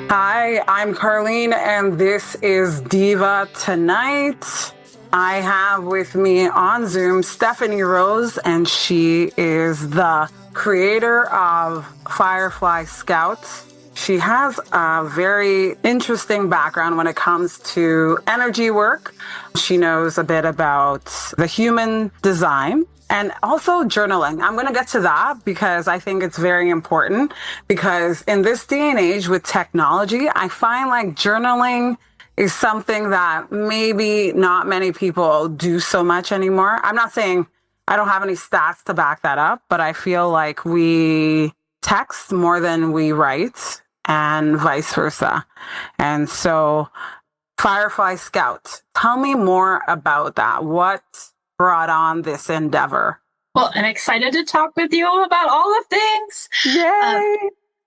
Hi, I'm Carlene, and this is Diva Tonight. I have with me on Zoom Stephanie Rose, and she is the creator of Firefly Scouts. She has a very interesting background when it comes to energy work. She knows a bit about the human design and also journaling. I'm going to get to that because I think it's very important, because in this day and age with technology, I find like journaling is something that maybe not many people do so much anymore. I'm not saying, I don't have any stats to back that up, but I feel like we text more than we write and vice versa. And so Firefly Scout, tell me more about that. What brought on this endeavor? Well, I'm excited to talk with you about all the things. Yay!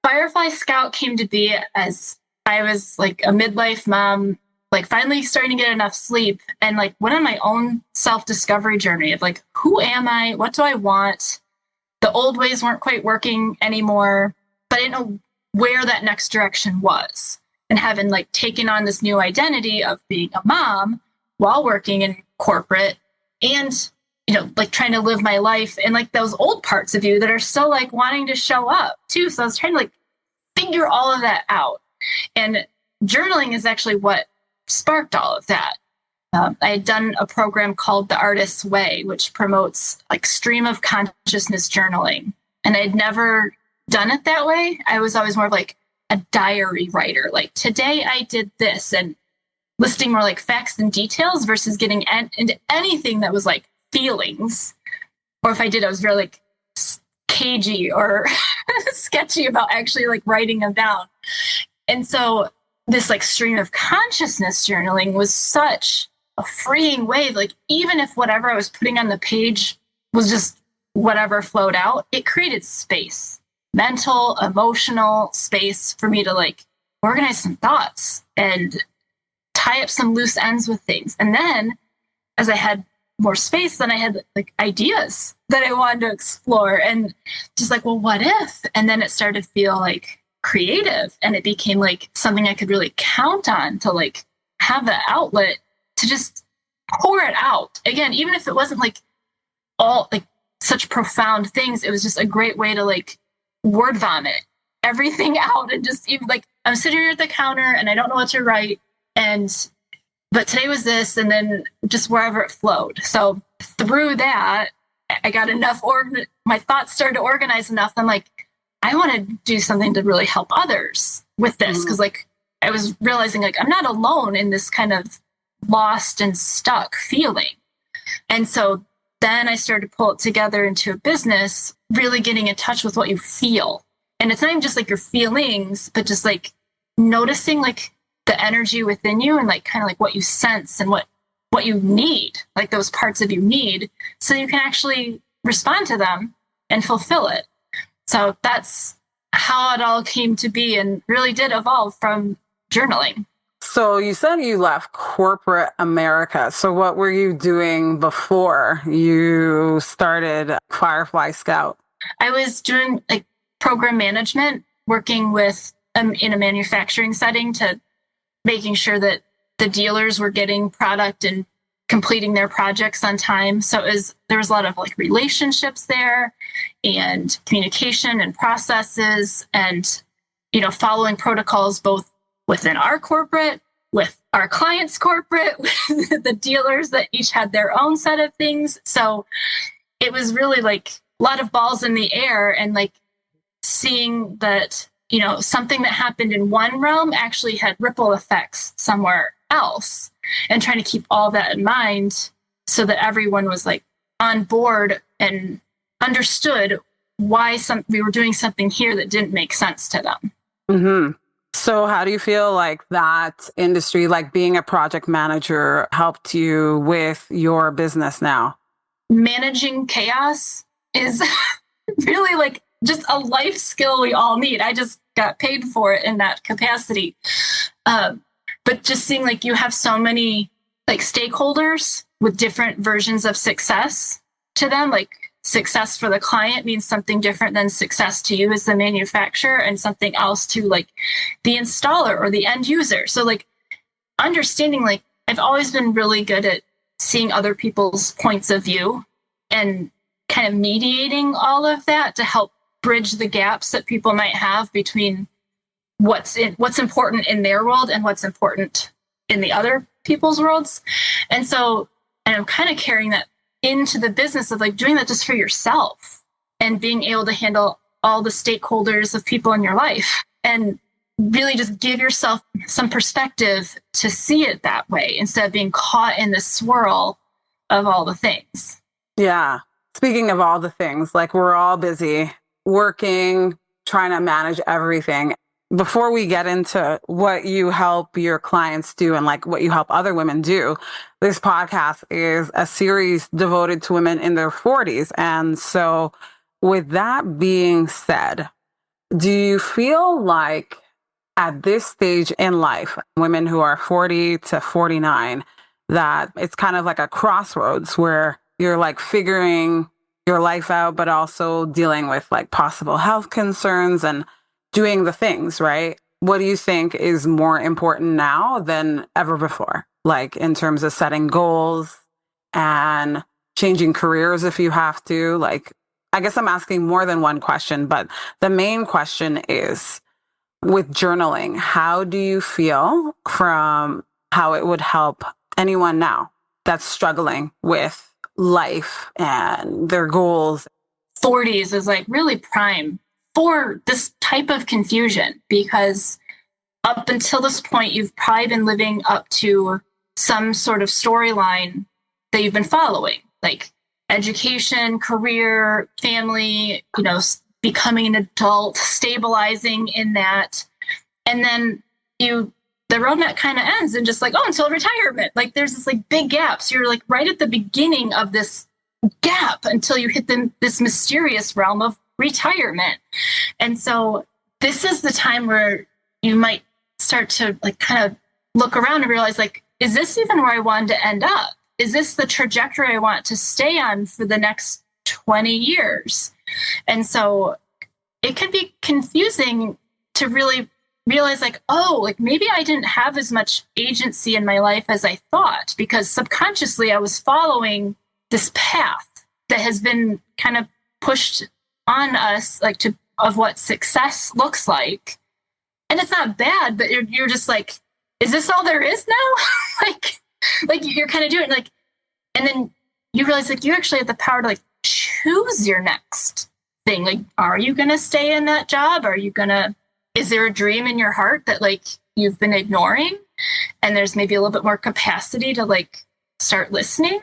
Firefly Scout came to be as I was like a midlife mom, like finally starting to get enough sleep and like went on my own self-discovery journey of like, who am I? What do I want? The old ways weren't quite working anymore, but I didn't know where that next direction was. And having like taken on this new identity of being a mom while working in corporate and, you know, like trying to live my life and like those old parts of you that are still like wanting to show up too. So I was trying to like figure all of that out. And journaling is actually what sparked all of that. I had done a program called The Artist's Way, which promotes like stream of consciousness journaling. And I'd never done it that way. I was always more of like a diary writer. Like today I did this and listing more like facts and details versus getting into anything that was like feelings. Or if I did, I was very like cagey or sketchy about actually like writing them down. And so this like stream of consciousness journaling was such a freeing way. Like even if whatever I was putting on the page was just whatever flowed out, it created space, mental, emotional space for me to like organize some thoughts and tie up some loose ends with things. And then as I had more space, then I had like ideas that I wanted to explore and just like, well, what if? And then it started to feel like creative and it became like something I could really count on to like have the outlet to just pour it out. Again, even if it wasn't like all like such profound things, it was just a great way to like word vomit everything out and just even like I'm sitting here at the counter and I don't know what to write. But today was this, and then just wherever it flowed. So through that, I got enough, my thoughts started to organize enough. I'm like, I want to do something to really help others with this. Cause like, I was realizing like, I'm not alone in this kind of lost and stuck feeling. And so then I started to pull it together into a business, really getting in touch with what you feel. And it's not even just like your feelings, but just like noticing like the energy within you and like kind of like what you sense and what you need, like those parts of you need, so you can actually respond to them and fulfill it. So that's how it all came to be and really did evolve from journaling. So you said you left corporate America. So what were you doing before you started Firefly Scout? I was doing like program management, working with in a manufacturing setting to making sure that the dealers were getting product and completing their projects on time. So there was a lot of like relationships there and communication and processes and, you know, following protocols both within our corporate, with our clients' corporate, with the dealers that each had their own set of things. So it was really like a lot of balls in the air and like seeing that, you know, something that happened in one realm actually had ripple effects somewhere else and trying to keep all that in mind so that everyone was like on board and understood why we were doing something here that didn't make sense to them. Mm-hmm. So how do you feel like that industry, like being a project manager, helped you with your business now? Managing chaos is really like just a life skill we all need. I just got paid for it in that capacity. But just seeing like you have so many like stakeholders with different versions of success to them, like success for the client means something different than success to you as the manufacturer, and something else to like the installer or the end user. So like understanding, like I've always been really good at seeing other people's points of view and kind of mediating all of that to help bridge the gaps that people might have between what's important in their world and what's important in the other people's worlds. And I'm kind of carrying that into the business of like doing that just for yourself and being able to handle all the stakeholders of people in your life and really just give yourself some perspective to see it that way instead of being caught in the swirl of all the things. Yeah. Speaking of all the things, like we're all busy working, trying to manage everything. Before we get into what you help your clients do and like what you help other women do, this podcast is a series devoted to women in their 40s. And so with that being said, do you feel like at this stage in life, women who are 40 to 49, that it's kind of like a crossroads where you're like figuring your life out, but also dealing with like possible health concerns and doing the things, right? What do you think is more important now than ever before? Like in terms of setting goals and changing careers if you have to? Like, I guess I'm asking more than one question, but the main question is with journaling, how do you feel from how it would help anyone now that's struggling with life and their goals? 40s is like really prime for this type of confusion, because up until this point, you've probably been living up to some sort of storyline that you've been following, like education, career, family, becoming an adult, stabilizing in that. And then the roadmap kind of ends and just like, until retirement. Like there's this like big gaps. You're like right at the beginning of this gap until you hit this mysterious realm of retirement. And so this is the time where you might start to like kind of look around and realize like, is this even where I wanted to end up? Is this the trajectory I want to stay on for the next 20 years? And so it can be confusing to really realize like, like maybe I didn't have as much agency in my life as I thought, because subconsciously I was following this path that has been kind of pushed on us, like of what success looks like. And it's not bad, but you're just like, is this all there is now? like you're kind of doing like, and then you realize like you actually have the power to like choose your next thing. Like, are you going to stay in that job? Is there a dream in your heart that like you've been ignoring? And there's maybe a little bit more capacity to like start listening.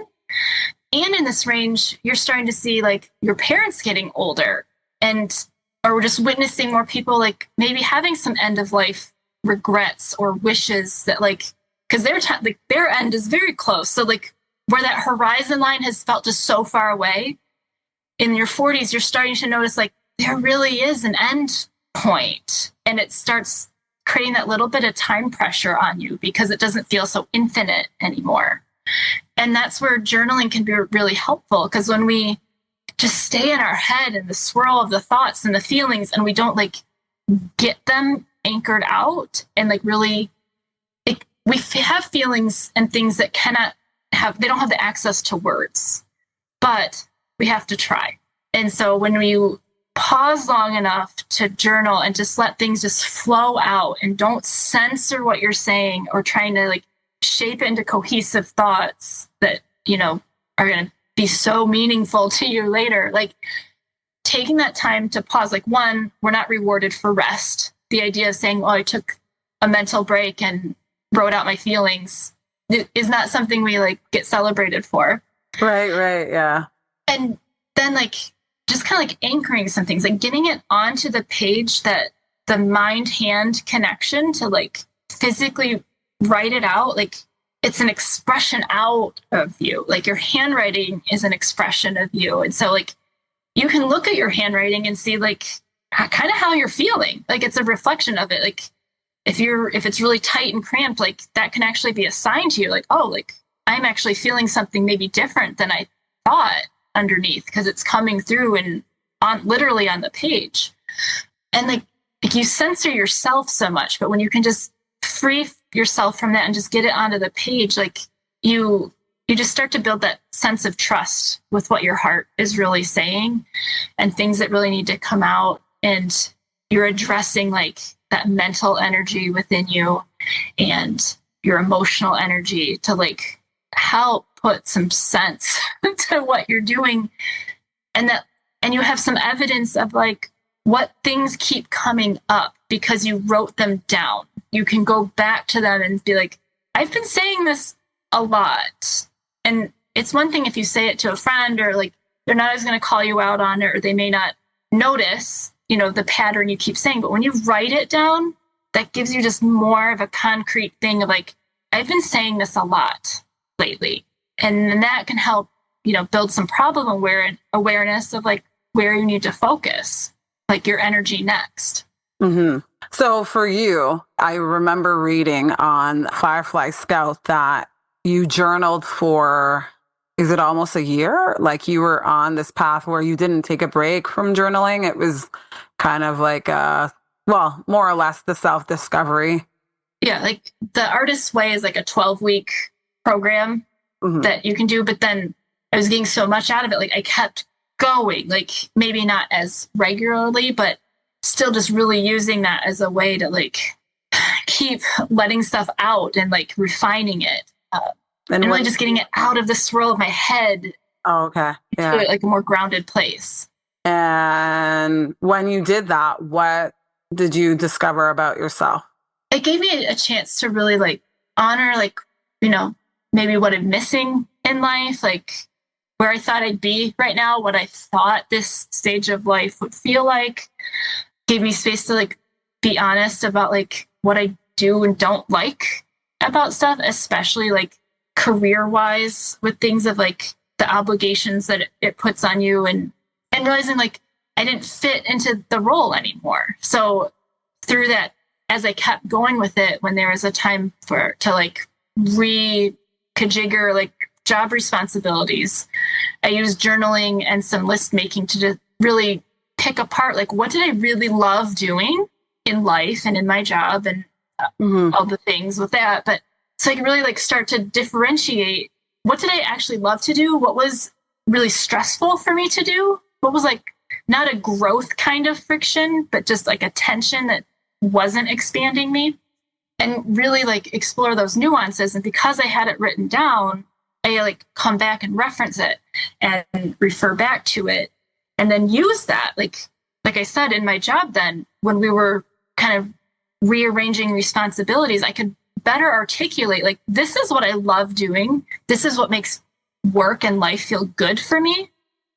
And in this range, you're starting to see like your parents getting older, or we're just witnessing more people like maybe having some end of life regrets or wishes that like, because their end is very close. So like where that horizon line has felt just so far away, in your 40s, you're starting to notice like there really is an end point, and it starts creating that little bit of time pressure on you because it doesn't feel so infinite anymore. And that's where journaling can be really helpful, because when we just stay in our head and the swirl of the thoughts and the feelings, and we don't like get them anchored out and like really, we have feelings and things that they don't have the access to words, but we have to try. And so when we pause long enough to journal and just let things just flow out and don't censor what you're saying or trying to like shape it into cohesive thoughts that, are going to be so meaningful to you later. Like taking that time to pause, like one, we're not rewarded for rest. The idea of saying, I took a mental break and wrote out my feelings is not something we like get celebrated for. Right. Yeah. And then like, just kind of like anchoring some things, like getting it onto the page, that the mind-hand connection to like physically write it out. Like it's an expression out of you. Like your handwriting is an expression of you. And so like you can look at your handwriting and see like kind of how you're feeling. Like it's a reflection of it. Like if it's really tight and cramped, like that can actually be a sign to you like, like I'm actually feeling something maybe different than I thought. underneath because it's coming through and on literally on the page. And like you censor yourself so much, but when you can just free yourself from that and just get it onto the page, like you just start to build that sense of trust with what your heart is really saying and things that really need to come out. And you're addressing like that mental energy within you and your emotional energy to like help put some sense to what you're doing. And you have some evidence of like what things keep coming up because you wrote them down. You can go back to them and be like, I've been saying this a lot. And it's one thing if you say it to a friend or like they're not always going to call you out on it or they may not notice, you know, the pattern you keep saying. But when you write it down, that gives you just more of a concrete thing of like, I've been saying this a lot lately. And then that can help, you know, build some problem awareness of like where you need to focus, like your energy next. Mm-hmm. So for you, I remember reading on Firefly Scout that you journaled for, is it almost a year? Like you were on this path where you didn't take a break from journaling. It was kind of like, more or less the self-discovery. Yeah, like the Artist's Way is like a 12-week program that you can do. But then I was getting so much out of it. Like I kept going, like maybe not as regularly, but still just really using that as a way to like keep letting stuff out and like refining it. And really just getting it out of the swirl of my head. Oh, okay. Yeah. To like a more grounded place. And when you did that, what did you discover about yourself? It gave me a chance to really like honor, like, you know, maybe what I'm missing in life, like where I thought I'd be right now, what I thought this stage of life would feel like. Gave me space to like be honest about like what I do and don't like about stuff, especially like career wise with things of like the obligations that it puts on you and realizing like I didn't fit into the role anymore. So through that, as I kept going with it, when there was a time to like reconfigure like job responsibilities, I used journaling and some list making to just really pick apart like what did I really love doing in life and in my job and all the things with that. But so I could really like start to differentiate what did I actually love to do? What was really stressful for me to do? What was like not a growth kind of friction, but just like a tension that wasn't expanding me, and really like explore those nuances. And because I had it written down, I like come back and reference it and refer back to it and then use that. Like I said, in my job then, when we were kind of rearranging responsibilities, I could better articulate like, this is what I love doing. This is what makes work and life feel good for me.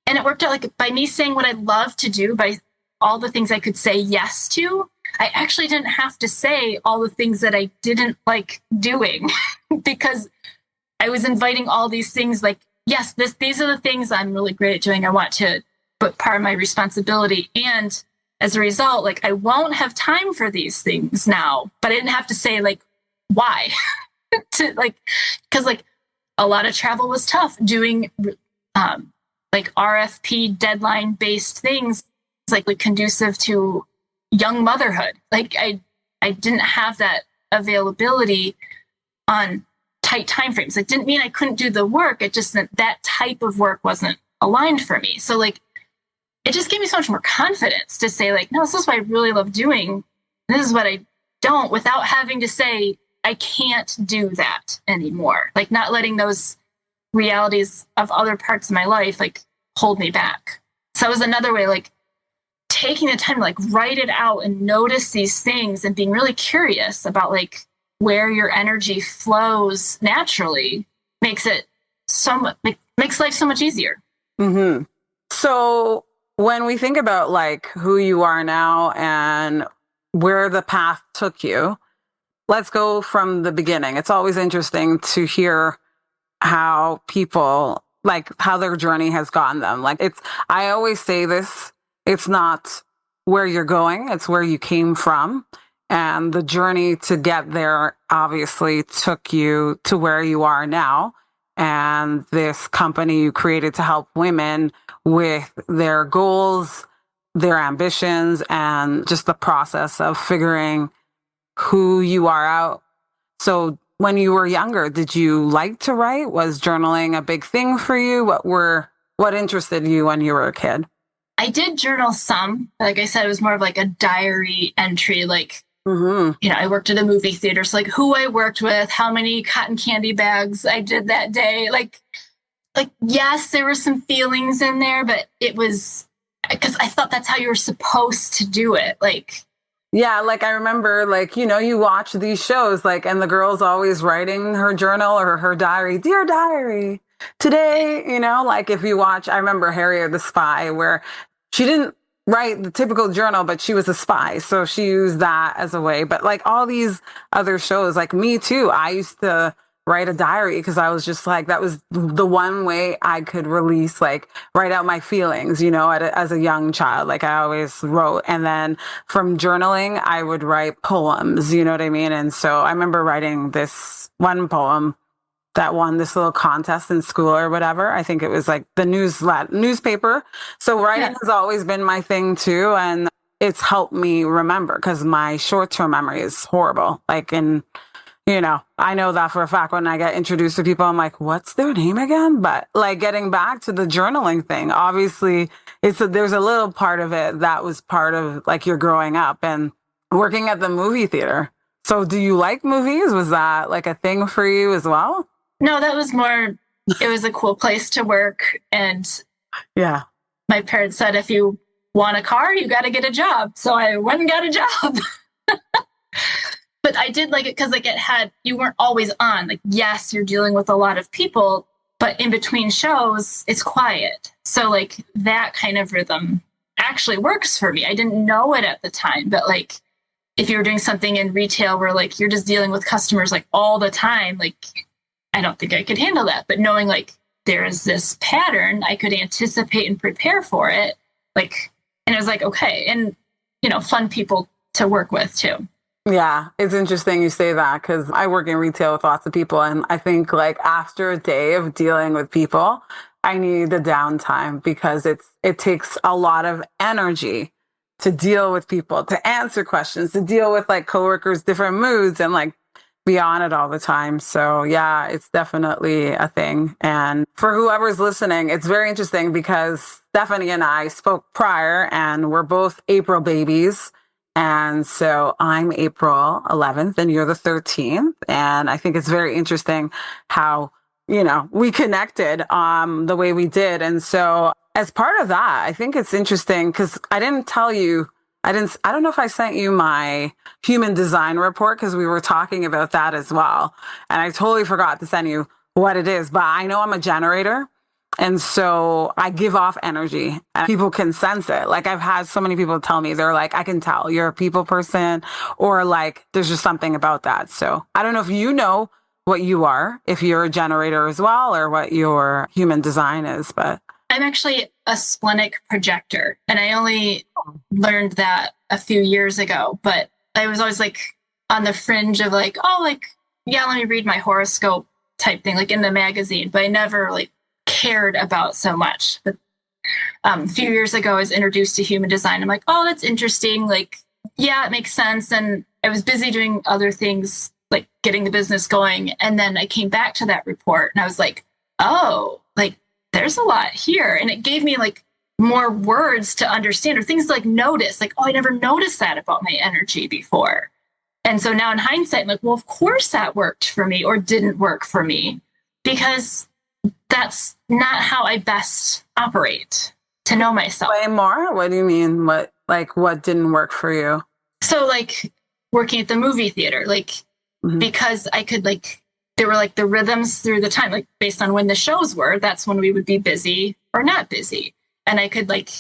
And it worked out like by me saying what I love to do, by all the things I could say yes to, I actually didn't have to say all the things that I didn't like doing because I was inviting all these things like, yes, these are the things I'm really great at doing. I want to put part of my responsibility. And as a result, like I won't have time for these things now, but I didn't have to say like, why? To like, because like a lot of travel was tough doing like RFP deadline based things like conducive to young motherhood. Like I didn't have that availability on tight timeframes. It didn't mean I couldn't do the work. It just meant that type of work wasn't aligned for me. So like it just gave me so much more confidence to say like, no, this is what I really love doing. This is what I don't, without having to say, I can't do that anymore. Like not letting those realities of other parts of my life like hold me back. So it was another way, like taking the time to like write it out and notice these things and being really curious about like where your energy flows naturally makes it so much, like, makes life so much easier. Mm-hmm. So when we think about like who you are now and where the path took you, let's go from the beginning. It's always interesting to hear how people, like how their journey has gotten them. Like I always say this, it's not where you're going, it's where you came from. And the journey to get there obviously took you to where you are now. and this company you created to help women with their goals, their ambitions, and just the process of figuring who you are out. So when you were younger, did you like to write? Was journaling a big thing for you? What interested you when you were a kid? I did journal some. Like I said, it was more of like a diary entry. Like, I worked at a movie theater. So like who I worked with, how many cotton candy bags I did that day. Like, yes, there were some feelings in there, but it was because I thought that's how you were supposed to do it. Like, yeah, like I remember, like, you watch these shows, like, and the girl's always writing her journal or her diary, dear diary, today, like if you watch, I remember Harriet the Spy, where she didn't write the typical journal, but she was a spy. So she used that as a way. But like all these other shows, like me too, I used to write a diary because I was just like, that was the one way I could release, like write out my feelings, as a young child. Like I always wrote. And then from journaling, I would write poems, you know what I mean? And so I remember writing this one poem that won this little contest in school or whatever. I think it was like the newspaper. So writing has always been my thing too. And it's helped me remember because my short-term memory is horrible. Like I know that for a fact when I get introduced to people, I'm like, what's their name again? But like getting back to the journaling thing, obviously there's a little part of it that was part of like your growing up and working at the movie theater. So do you like movies? Was that like a thing for you as well? No, that was more, it was a cool place to work. And yeah, my parents said, if you want a car, you got to get a job. So I went and got a job. But I did like it because like you weren't always on. Like, yes, you're dealing with a lot of people, but in between shows, it's quiet. So like that kind of rhythm actually works for me. I didn't know it at the time, but like if you were doing something in retail where like you're just dealing with customers like all the time, like I don't think I could handle that. But knowing like there is this pattern, I could anticipate and prepare for it. Like, and it was like, okay. And, fun people to work with too. Yeah, it's interesting you say that because I work in retail with lots of people. And I think like after a day of dealing with people, I need the downtime because it takes a lot of energy to deal with people, to answer questions, to deal with like coworkers, different moods and like be on it all the time. So yeah, it's definitely a thing. And for whoever's listening, it's very interesting because Stephanie and I spoke prior and we're both April babies. And so I'm April 11th and you're the 13th. And I think it's very interesting how, we connected the way we did. And so as part of that, I think it's interesting because I didn't tell you, I don't know if I sent you my human design report because we were talking about that as well. And I totally forgot to send you what it is, but I know I'm a generator. And so I give off energy and people can sense it. Like I've had so many people tell me, they're like, I can tell you're a people person or like, there's just something about that. So I don't know if you know what you are, if you're a generator as well, or what your human design is, but. I'm actually a splenic projector and I only learned that a few years ago, but I was always like on the fringe of like, oh, like, yeah, let me read my horoscope type thing, like in the magazine, but I never like cared about so much. But a few years ago, I was introduced to human design. I'm like, oh, that's interesting. Like, yeah, it makes sense. And I was busy doing other things, like getting the business going. And then I came back to that report and I was like, oh, like there's a lot here. And it gave me like more words to understand or things to, like notice, like, oh, I never noticed that about my energy before. And so now in hindsight, I'm like, well, of course that worked for me or didn't work for me because that's not how I best operate to know myself. Way more? What do you mean? What didn't work for you? So like working at the movie theater, like because I could like, there were like the rhythms through the time, like based on when the shows were, that's when we would be busy or not busy. And I could like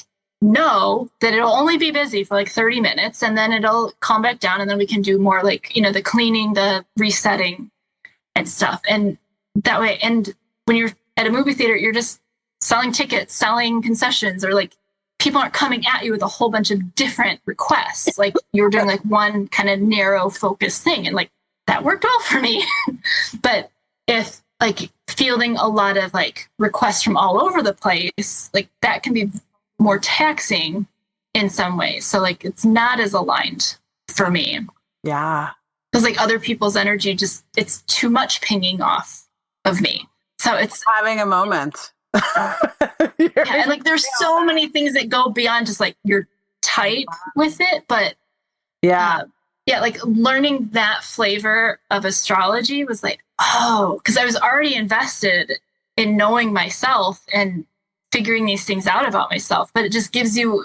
know that it'll only be busy for like 30 minutes and then it'll calm back down and then we can do more like, the cleaning, the resetting and stuff. And that way, and when you're at a movie theater, you're just selling tickets, selling concessions, or like people aren't coming at you with a whole bunch of different requests. Like you're doing like one kind of narrow focused thing. And like that worked well for me. But if like fielding a lot of like requests from all over the place, like that can be more taxing in some ways. So like it's not as aligned for me. Yeah. Because like other people's energy just, it's too much pinging off of me. So it's having a moment. Yeah, and like there's so many things that go beyond just like your type with it, but yeah, like learning that flavor of astrology was like, oh, because I was already invested in knowing myself and figuring these things out about myself, but it just gives you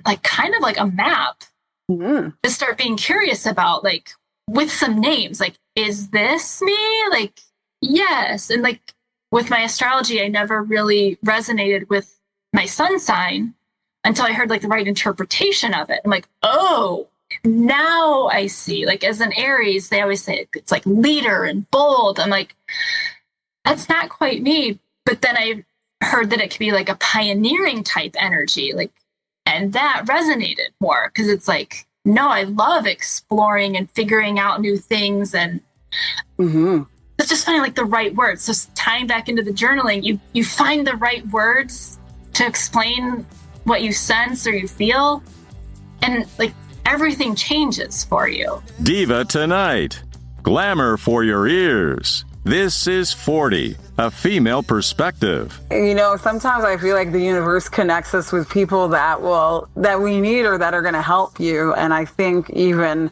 like kind of like a map to start being curious about, like with some names, like, is this me? Like, yes. And like with my astrology, I never really resonated with my sun sign until I heard like the right interpretation of it. I'm like, oh, now I see. Like as an Aries, they always say it's like leader and bold. I'm like, that's not quite me. But then I heard that it could be like a pioneering type energy, like, and that resonated more because it's like, no, I love exploring and figuring out new things, and it's just finding like the right words. So tying back into the journaling, you find the right words to explain what you sense or you feel, and like everything changes for you. Diva Tonight. Glamour for your ears. This is 40, a female perspective. You know, sometimes I feel like the universe connects us with people that we need or that are going to help you. And I think even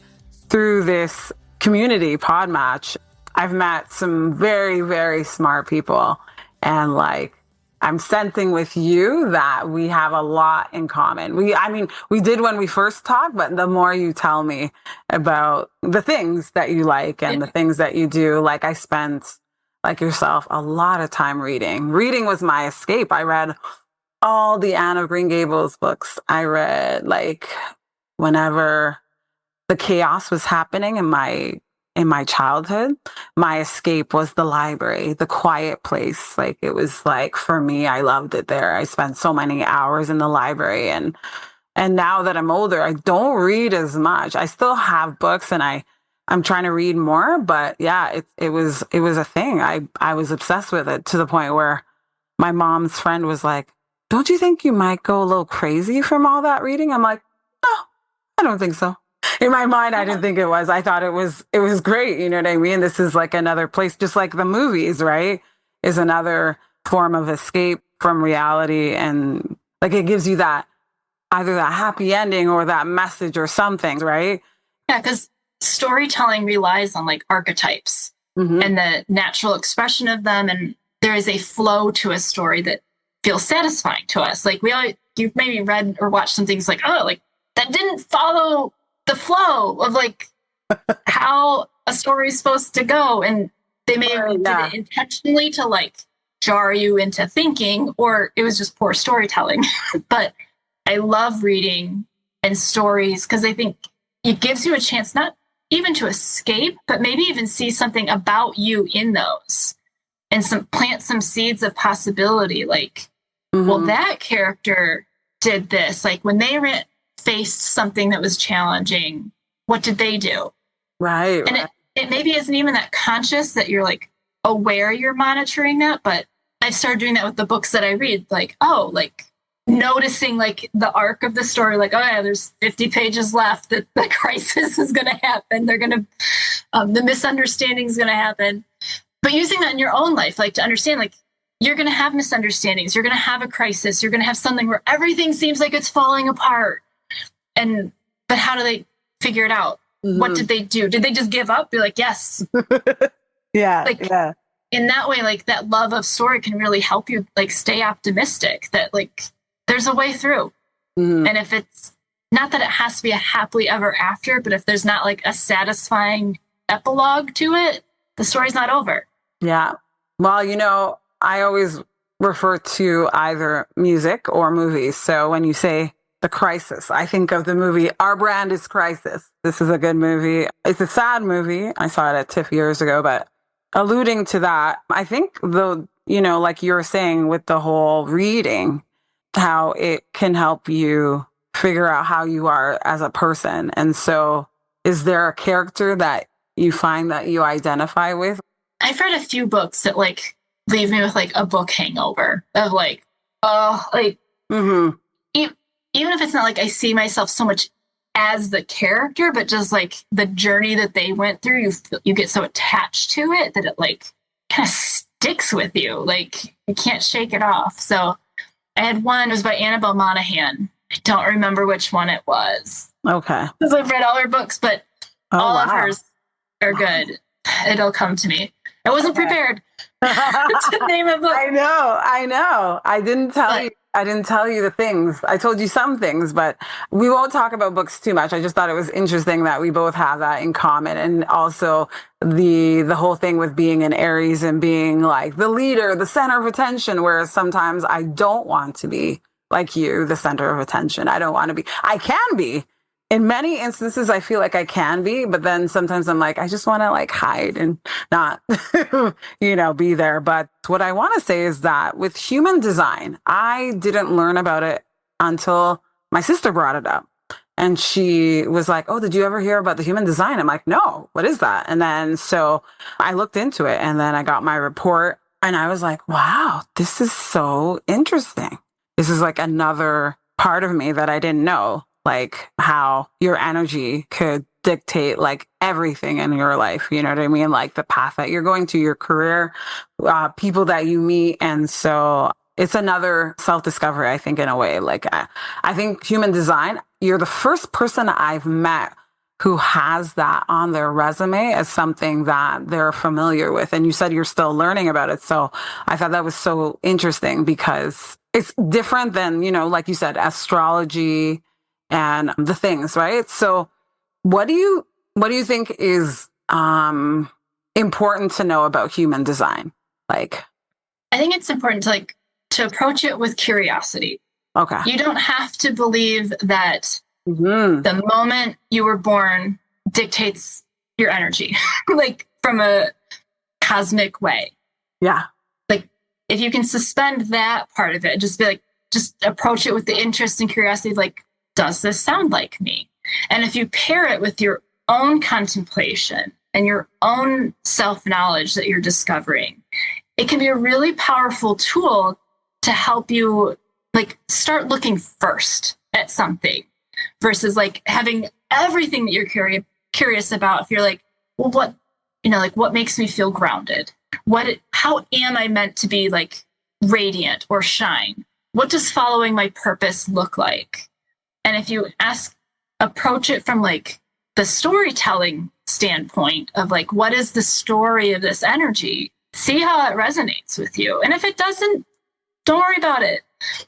through this community pod match, I've met some very, very smart people. And like, I'm sensing with you that we have a lot in common. We did when we first talked, but the more you tell me about the things that you like and the things that you do, like I spent, like yourself, a lot of time reading. Reading was my escape. I read all the Anne of Green Gables books. I read like whenever the chaos was happening in my childhood, my escape was the library, the quiet place. Like it was like, for me, I loved it there. I spent so many hours in the library. And now that I'm older, I don't read as much. I still have books and I'm trying to read more, but yeah, it was a thing. I was obsessed with it to the point where my mom's friend was like, don't you think you might go a little crazy from all that reading? I'm like, no, I don't think so. In my mind, I didn't think it was. I thought it was great. You know what I mean? This is like another place, just like the movies, right? Is another form of escape from reality. And like, it gives you that, either that happy ending or that message or something, right? Yeah, because storytelling relies on like archetypes and the natural expression of them. And there is a flow to a story that feels satisfying to us. Like you've maybe read or watched some things like, oh, like that didn't follow the flow of like how a story is supposed to go. And they may have did it intentionally to like jar you into thinking, or it was just poor storytelling. But I love reading and stories because I think it gives you a chance not even to escape, but maybe even see something about you in those and plant some seeds of possibility. Like, well, that character did this. Like when they faced something that was challenging, what did they do? Right. And it maybe isn't even that conscious that you're like aware you're monitoring that, but I've started doing that with the books that I read. Like, oh, like noticing like the arc of the story, like, oh yeah, there's 50 pages left, that the crisis is going to happen. They're going to, the misunderstanding is going to happen. But using that in your own life, like to understand, like, you're going to have misunderstandings. You're going to have a crisis. You're going to have something where everything seems like it's falling apart. But how do they figure it out? What did they do? Did they just give up? Be like, yes. Yeah. In that way, like that love of story can really help you like stay optimistic that like there's a way through. And if it's not that it has to be a happily ever after, but if there's not like a satisfying epilogue to it, the story's not over. Yeah. Well, you know, I always refer to either music or movies. So when you say The Crisis, I think of the movie Our Brand is Crisis. This is a good movie. It's a sad movie. I saw it at TIFF years ago, but alluding to that, I think like you were saying with the whole reading, how it can help you figure out how you are as a person. And so is there a character that you find that you identify with? I've read a few books that like leave me with like a book hangover of like, oh, like, even if it's not like I see myself so much as the character, but just like the journey that they went through, you get so attached to it that it like kind of sticks with you. Like you can't shake it off. So I had one, it was by Annabelle Monaghan. I don't remember which one it was. Okay. Because I've read all her books, but all of hers are good. It'll come to me. I wasn't prepared to name a book. I know. I didn't tell you the things. I told you some things, but we won't talk about books too much. I just thought it was interesting that we both have that in common. And also the whole thing with being an Aries and being like the leader, the center of attention, whereas sometimes I don't want to be like you, the center of attention. I don't want to be. I can be. In many instances, I feel like I can be, but then sometimes I'm like, I just want to like hide and not, be there. But what I want to say is that with human design, I didn't learn about it until my sister brought it up. And she was like, oh, did you ever hear about the human design? I'm like, no, what is that? And then so I looked into it and then I got my report and I was like, wow, this is so interesting. This is like another part of me that I didn't know. Like how your energy could dictate like everything in your life. You know what I mean? Like the path that you're going to, your career, people that you meet. And so it's another self-discovery, I think, in a way. Like I think human design, you're the first person I've met who has that on their resume as something that they're familiar with. And you said you're still learning about it. So I thought that was so interesting because it's different than, like you said, astrology and the things, right? So what do you think is important to know about human design? Like, I think it's important to approach it with curiosity. Okay. You don't have to believe that the moment you were born dictates your energy, like from a cosmic way. Yeah. Like if you can suspend that part of it, just approach it with the interest and curiosity of like, does this sound like me? And if you pair it with your own contemplation and your own self-knowledge that you're discovering, it can be a really powerful tool to help you like start looking first at something versus like having everything that you're curious about. If you're like, well, what makes me feel grounded? How am I meant to be like radiant or shine? What does following my purpose look like? And if you approach it from like the storytelling standpoint of like, what is the story of this energy? See how it resonates with you. And if it doesn't, don't worry about it.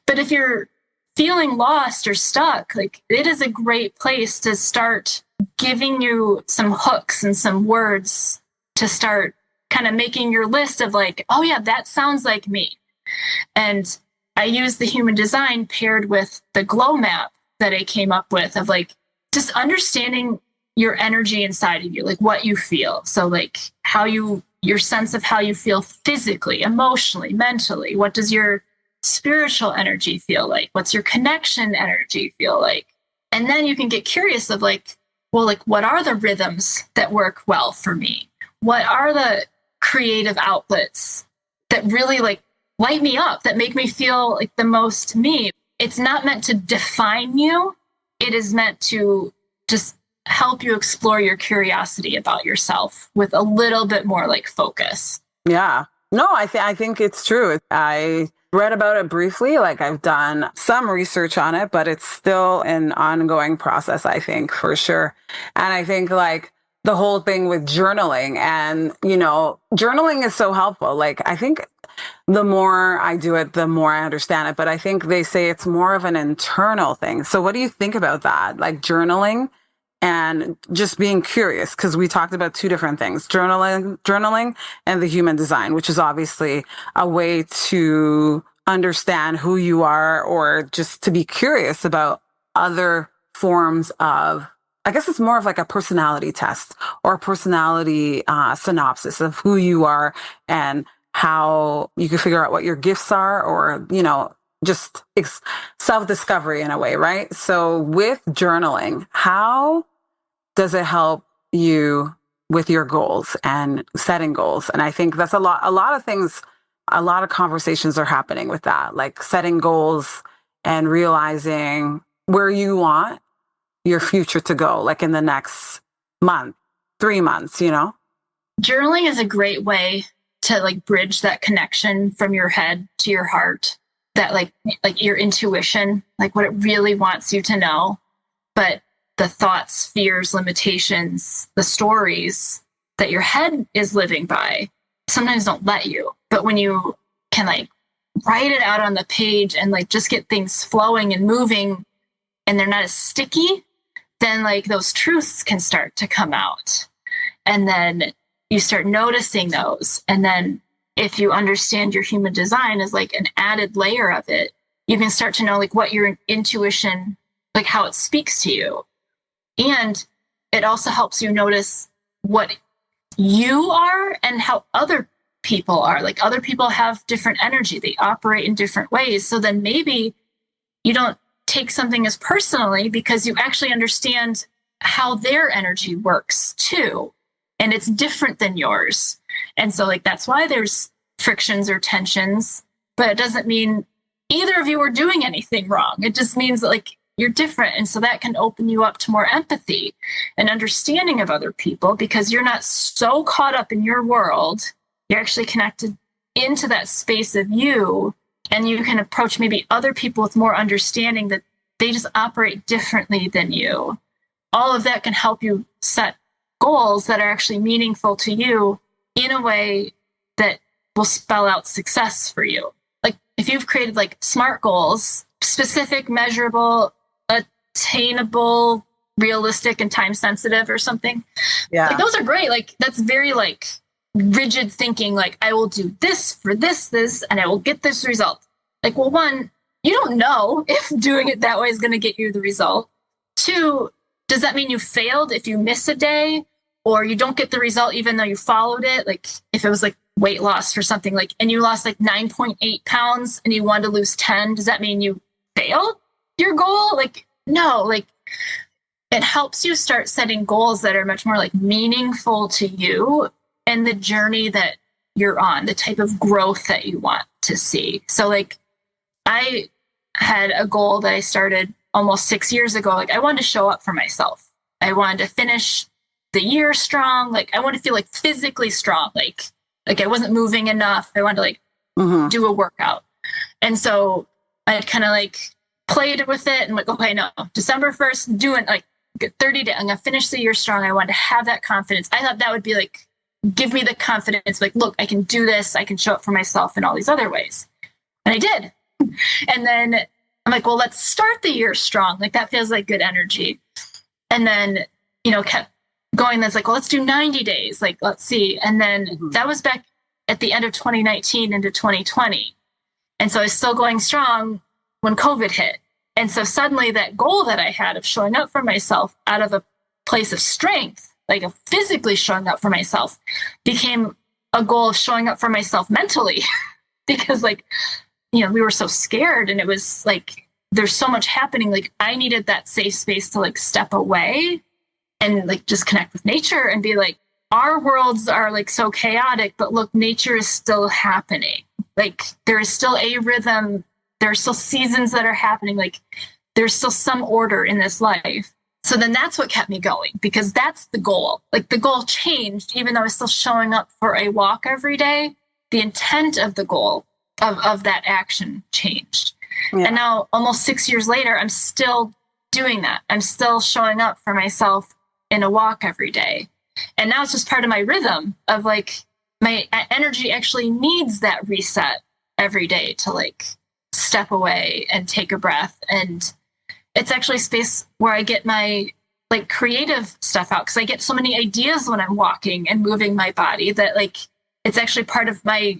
But if you're feeling lost or stuck, like it is a great place to start giving you some hooks and some words to start kind of making your list of like, oh yeah, that sounds like me. And I use the human design paired with the glow map that I came up with of like just understanding your energy inside of you, like what you feel. So like your sense of how you feel physically, emotionally, mentally. What does your spiritual energy feel like? What's your connection energy feel like? And then you can get curious of like, well, like what are the rhythms that work well for me? What are the creative outlets that really like light me up, that make me feel like the most me? It's not meant to define you. It is meant to just help you explore your curiosity about yourself with a little bit more like focus. Yeah. No, I think it's true. I read about it briefly. Like I've done some research on it, but it's still an ongoing process, I think, for sure. And I think like the whole thing with journaling and, journaling is so helpful. Like I think the more I do it, the more I understand it. But I think they say it's more of an internal thing. So what do you think about that? Like journaling and just being curious, because we talked about two different things, journaling and the human design, which is obviously a way to understand who you are or just to be curious about other forms of, I guess it's more of like a personality test or a personality synopsis of who you are and how you can figure out what your gifts are or, just self-discovery in a way, right? So with journaling, how does it help you with your goals and setting goals? And I think that's a lot of things a lot of conversations are happening with that, like setting goals and realizing where you want your future to go, like in the next month, 3 months, you know? Journaling is a great way to like bridge that connection from your head to your heart, that like your intuition, like what it really wants you to know. But the thoughts, fears, limitations, the stories that your head is living by sometimes don't let you. But when you can like write it out on the page and like just get things flowing and moving and they're not as sticky, then like those truths can start to come out. And then you start noticing those. And then if you understand your human design as like an added layer of it, you can start to know like what your intuition, like how it speaks to you. And it also helps you notice what you are and how other people are. Like other people have different energy. They operate in different ways. So then maybe you don't take something as personally because you actually understand how their energy works too. And it's different than yours. And so like, that's why there's frictions or tensions, but it doesn't mean either of you are doing anything wrong. It just means that like you're different. And so that can open you up to more empathy and understanding of other people because you're not so caught up in your world. You're actually connected into that space of you, and you can approach maybe other people with more understanding that they just operate differently than you. All of that can help you set goals that are actually meaningful to you in a way that will spell out success for you. Like if you've created like SMART goals, specific, measurable, attainable, realistic, and time sensitive or something. Yeah. Like those are great. Like that's very like rigid thinking. Like I will do this for this, and I will get this result. Like, well, one, you don't know if doing it that way is going to get you the result. Two, does that mean you failed if you miss a day or you don't get the result even though you followed it? Like if it was like weight loss or something, like, and you lost like 9.8 pounds and you wanted to lose 10, does that mean you failed your goal? Like, no, like it helps you start setting goals that are much more like meaningful to you and the journey that you're on, the type of growth that you want to see. So like I had a goal that I started almost 6 years ago. Like I wanted to show up for myself. I wanted to finish the year strong. Like I wanted to feel like physically strong. Like I wasn't moving enough. I wanted to like do a workout. And so I kind of like played with it and like, okay, no, December 1st, doing like 30 days. I'm going to finish the year strong. I wanted to have that confidence. I thought that would be like, give me the confidence. Like, look, I can do this. I can show up for myself in all these other ways. And I did. And then I'm like, well, let's start the year strong. Like that feels like good energy. And then, you know, kept going. That's like, well, let's do 90 days. Like, let's see. And then that was back at the end of 2019 into 2020. And so I was still going strong when COVID hit. And so suddenly that goal that I had of showing up for myself out of a place of strength, like of physically showing up for myself, became a goal of showing up for myself mentally because like, you know, we were so scared and it was like, there's so much happening. Like I needed that safe space to like step away and like just connect with nature and be like, our worlds are like so chaotic, but look, nature is still happening. Like there is still a rhythm. There are still seasons that are happening. Like there's still some order in this life. So then that's what kept me going because that's the goal. Like the goal changed, even though I was still showing up for a walk every day. The intent of the goal of that action changed. Yeah. And now almost 6 years later, I'm still doing that. I'm still showing up for myself in a walk every day. And now it's just part of my rhythm of like, my energy actually needs that reset every day to like step away and take a breath. And it's actually a space where I get my like creative stuff out because I get so many ideas when I'm walking and moving my body that like, it's actually part of my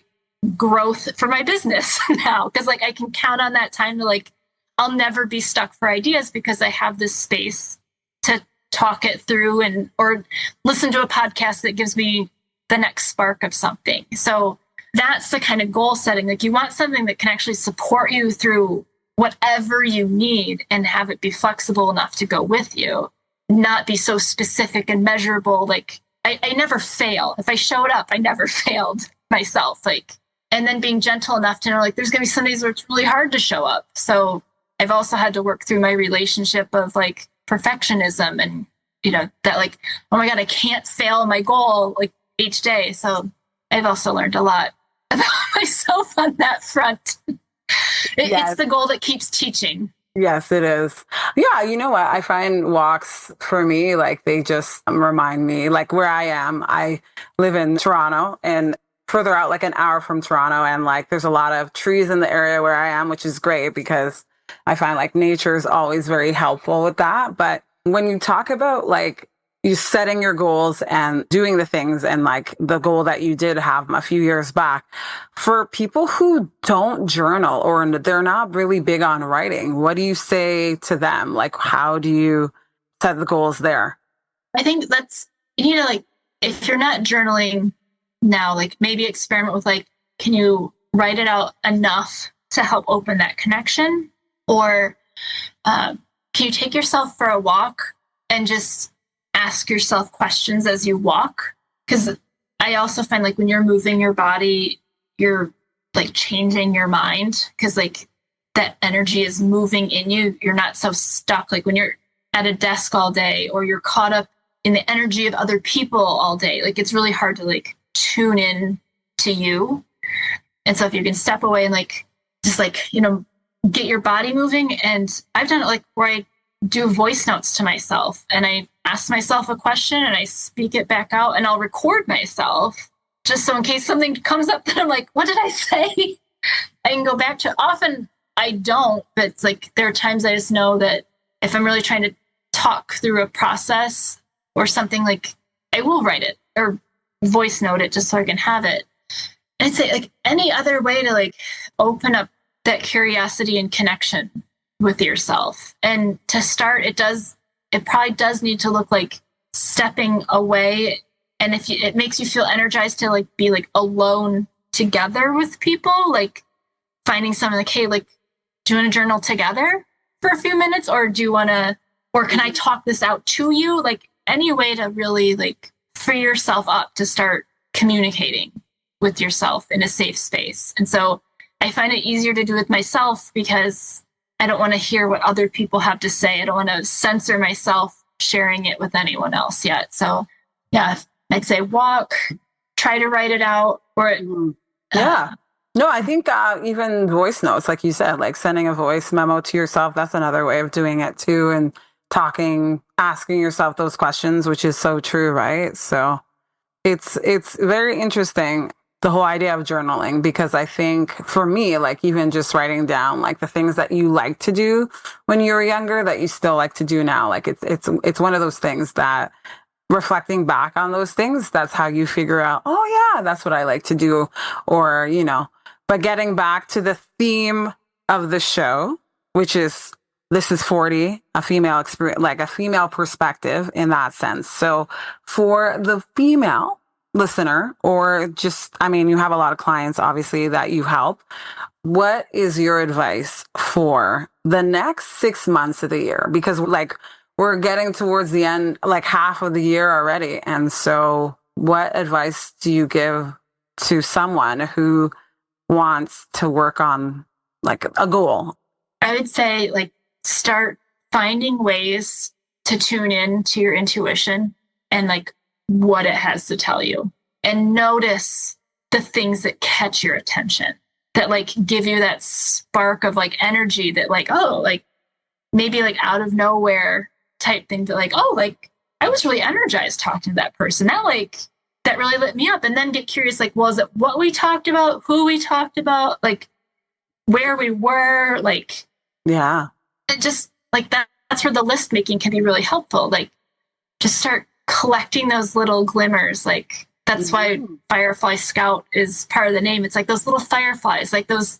growth for my business now. Cause like I can count on that time to like, I'll never be stuck for ideas because I have this space to talk it through and, or listen to a podcast that gives me the next spark of something. So that's the kind of goal setting. Like you want something that can actually support you through whatever you need and have it be flexible enough to go with you, not be so specific and measurable. Like I never fail. If I showed up, I never failed myself. Like and then being gentle enough to know like there's going to be some days where it's really hard to show up. So I've also had to work through my relationship of like perfectionism and, that like, oh my God, I can't fail my goal like each day. So I've also learned a lot about myself on that front. It's the goal that keeps teaching. Yes, it is. Yeah, you know what? I find walks for me, like they just remind me, like where I am. I live in Toronto and further out, like an hour from Toronto. And like there's a lot of trees in the area where I am, which is great because I find like nature is always very helpful with that. But when you talk about like you setting your goals and doing the things and like the goal that you did have a few years back, for people who don't journal or they're not really big on writing, what do you say to them? Like, how do you set the goals there? I think you need to like, if you're not journaling now, like maybe experiment with like, can you write it out enough to help open that connection? Or can you take yourself for a walk and just ask yourself questions as you walk? Because I also find like when you're moving your body, you're like changing your mind because like that energy is moving in you. You're not so stuck. Like when you're at a desk all day or you're caught up in the energy of other people all day, like it's really hard to like tune in to you. And so if you can step away and like just like, get your body moving. And I've done it like where I do voice notes to myself and I ask myself a question and I speak it back out and I'll record myself just so in case something comes up that I'm like, what did I say? I can go back to. Often I don't, but it's like there are times I just know that if I'm really trying to talk through a process or something, like I will write it or voice note it just so I can have it. And I'd say like any other way to like open up that curiosity and connection with yourself. And to start, it probably does need to look like stepping away. And if it makes you feel energized to like be like alone together with people, like finding someone like, hey, like, do you want to journal together for a few minutes? Or can I talk this out to you? Like any way to really like free yourself up to start communicating with yourself in a safe space. And so I find it easier to do with myself because I don't want to hear what other people have to say. I don't want to censor myself sharing it with anyone else yet. So yeah, I'd say walk, try to write it out. Yeah. No, I think even voice notes, like you said, like sending a voice memo to yourself, that's another way of doing it too. And talking, asking yourself those questions, which is so true, right? So it's very interesting, the whole idea of journaling, because I think for me, like even just writing down like the things that you like to do when you were younger that you still like to do now, like it's one of those things that reflecting back on those things, that's how you figure out, oh yeah, that's what I like to do. Or, but getting back to the theme of the show, which is this is 40, a female experience, like a female perspective in that sense. So for the female listener, or just, you have a lot of clients, obviously, that you help. What is your advice for the next 6 months of the year? Because like we're getting towards the end, like half of the year already. And so what advice do you give to someone who wants to work on like a goal? I would say like start finding ways to tune in to your intuition and like what it has to tell you, and notice the things that catch your attention, that like give you that spark of like energy that like, oh, like maybe like out of nowhere type thing that like, oh, like I was really energized talking to that person. That really lit me up. And then get curious, like, well, is it what we talked about, who we talked about, like where we were, like, yeah. And just like that's where the list making can be really helpful. Like just start collecting those little glimmers. Like that's why Firefly Scout is part of the name. It's like those little fireflies, like those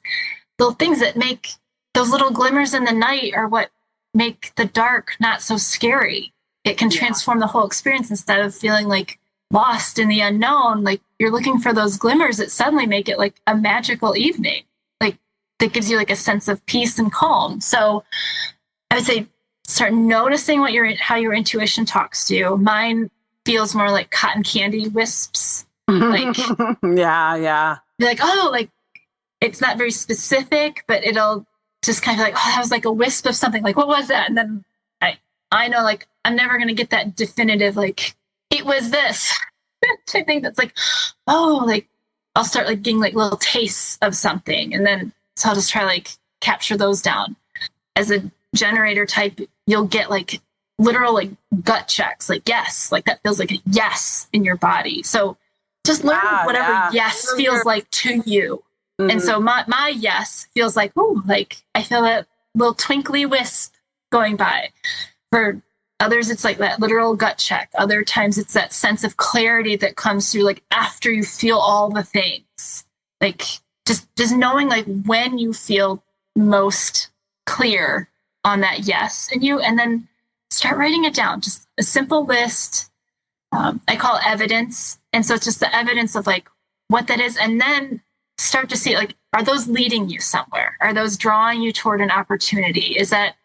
little things that make those little glimmers in the night are what make the dark not so scary. It can transform the whole experience. Instead of feeling like lost in the unknown, like you're looking for those glimmers that suddenly make it like a magical evening, like that gives you like a sense of peace and calm. So I would say start noticing how your intuition talks to you. Mine feels more like cotton candy wisps. Like yeah. You're like, oh, like it's not very specific, but it'll just kind of like, oh, that was like a wisp of something. Like, what was that? And then I know, like, I'm never going to get that definitive, like, it was this type thing that's like, oh, like, I'll start like getting like little tastes of something. And then, so I'll just try like capture those down. As a generator type, you'll get like literal like gut checks, like, yes, like that feels like a yes in your body. So just learn whatever yes feels like to you. Mm-hmm. And so my yes feels like, oh, like I feel that little twinkly wisp going by. For others, it's like that literal gut check. Other times it's that sense of clarity that comes through like after you feel all the things. Like just knowing like when you feel most clear on that yes in you, and then start writing it down. Just a simple list. I call it evidence. And so it's just the evidence of like what that is. And then start to see like, are those leading you somewhere? Are those drawing you toward an opportunity? Is that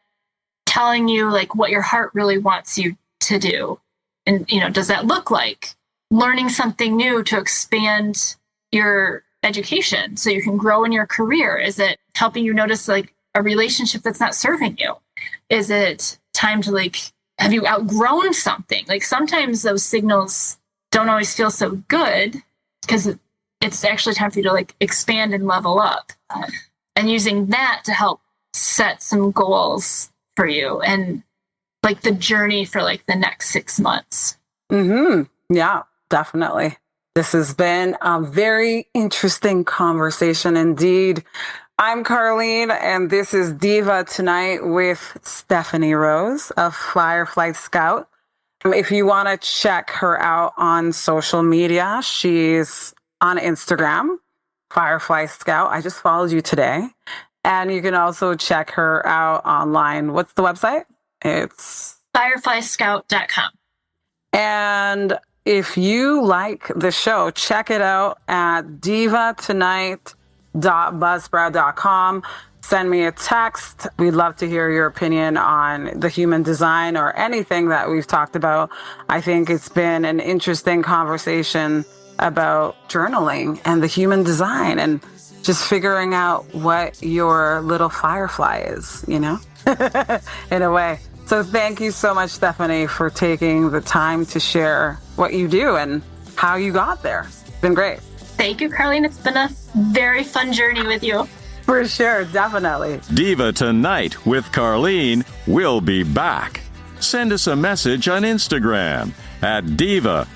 telling you like what your heart really wants you to do? And, you know, does that look like learning something new to expand your education so you can grow in your career? Is it helping you notice like a relationship that's not serving you? Is it time to like, have you outgrown something? Like sometimes those signals don't always feel so good because it's actually time for you to like expand and level up, and using that to help set some goals for you and like the journey for like the next 6 months. Yeah, definitely. This has been a very interesting conversation indeed. I'm Carlene, and this is Diva Tonight with Stephanie Rose of Firefly Scout. If you want to check her out on social media, she's on Instagram, Firefly Scout. I just followed you today. And you can also check her out online. What's the website? It's fireflyscout.com. And if you like the show, check it out at divatonight.buzzsprout.com. Send me a text. We'd love to hear your opinion on the human design or anything that we've talked about. I think it's been an interesting conversation about journaling and the human design and just figuring out what your little firefly is, you know, in a way. So thank you so much, Stephanie, for taking the time to share what you do and how you got there. It's been great. Thank you, Carlene. It's been a very fun journey with you. For sure, definitely. Diva Tonight with Carlene will be back. Send us a message on Instagram at diva_tonight.